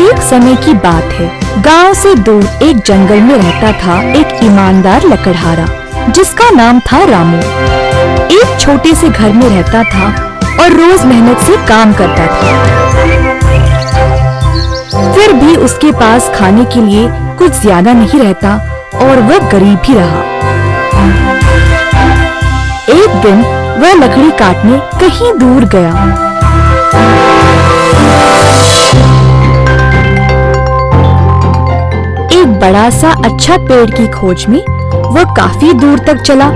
एक समय की बात है। गांव से दूर एक जंगल में रहता था एक ईमानदार लकड़हारा जिसका नाम था रामू। एक छोटे से घर में रहता था और रोज मेहनत से काम करता था। फिर भी उसके पास खाने के लिए कुछ ज्यादा नहीं रहता और वह गरीब ही रहा। एक दिन वह लकड़ी काटने कहीं दूर गया। एक बड़ा सा अच्छा पेड़ की खोज में वह काफी दूर तक चला।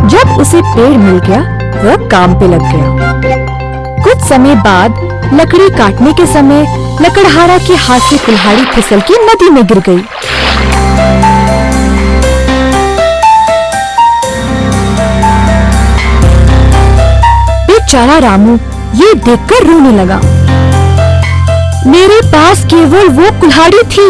जब उसे पेड़ मिल गया, वह काम पे लग गया। कुछ समय बाद लकड़ी काटने के समय लकड़हारा के हाथ से कुल्हाड़ी फिसल के नदी में गिर गई। बेचारा रामू ये देखकर रोने लगा। मेरे पास केवल वो कुल्हाड़ी थी,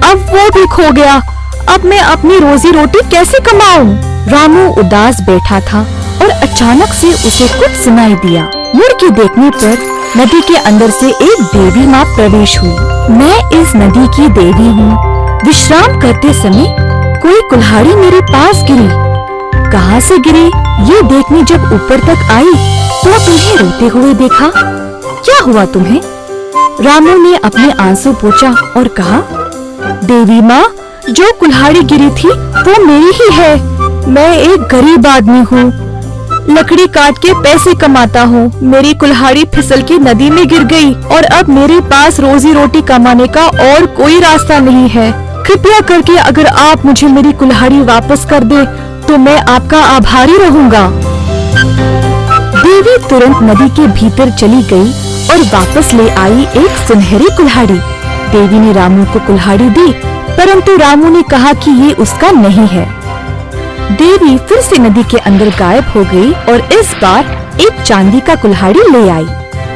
अब वो भी खो गया। अब मैं अपनी रोजी रोटी कैसे कमाऊं? रामू उदास बैठा था और अचानक से उसे कुछ सुनाई दिया। मुड़ के देखने पर नदी के अंदर से एक देवी माँ प्रवेश हुई। मैं इस नदी की देवी हूँ। विश्राम करते समय कोई कुल्हाड़ी मेरे पास गिरी। कहाँ से गिरी ये देखने जब ऊपर तक आई तो तुम्हें रोते हुए देखा। क्या हुआ तुम्हें? रामू ने अपने आंसू पोंछा और कहा, देवी माँ, जो कुल्हाड़ी गिरी थी वो मेरी ही है। मैं एक गरीब आदमी हूँ, लकड़ी काट के पैसे कमाता हूँ। मेरी कुल्हाड़ी फिसल के नदी में गिर गई और अब मेरे पास रोजी रोटी कमाने का और कोई रास्ता नहीं है। कृपया करके अगर आप मुझे मेरी कुल्हाड़ी वापस कर दे तो मैं आपका आभारी रहूँगा। देवी तुरंत नदी के भीतर चली गई और वापस ले आई एक सुनहरी कुल्हाड़ी। देवी ने रामू को कुल्हाड़ी दी, परंतु रामू ने कहा कि ये उसका नहीं है। देवी फिर से नदी के अंदर गायब हो गई और इस बार एक चांदी का कुल्हाड़ी ले आई।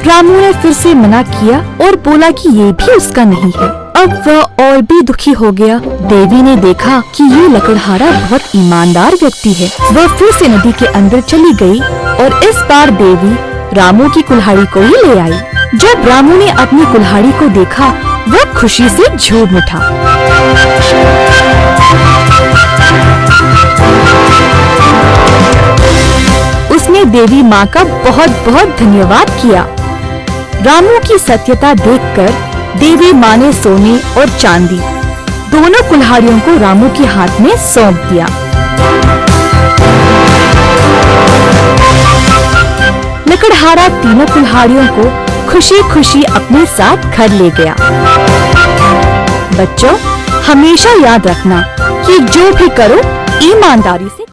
रामू ने फिर से मना किया और बोला कि ये भी उसका नहीं है। अब वह और भी दुखी हो गया। देवी ने देखा कि ये लकड़हारा बहुत ईमानदार व्यक्ति है। वह फिर से नदी के अंदर चली गई और इस बार देवी रामू की कुल्हाड़ी को ही ले आई। जब रामू ने अपनी कुल्हाड़ी को देखा, वह खुशी से झूम उठा। उसने देवी माँ का बहुत बहुत धन्यवाद किया। रामू की सत्यता देखकर देवी माँ ने सोने और चांदी दोनों कुल्हाड़ियों को रामू के हाथ में सौंप दिया। लकड़हारा तीनों कुल्हाड़ियों को खुशी खुशी अपने साथ घर ले गया। बच्चों, हमेशा याद रखना कि जो भी करो ईमानदारी से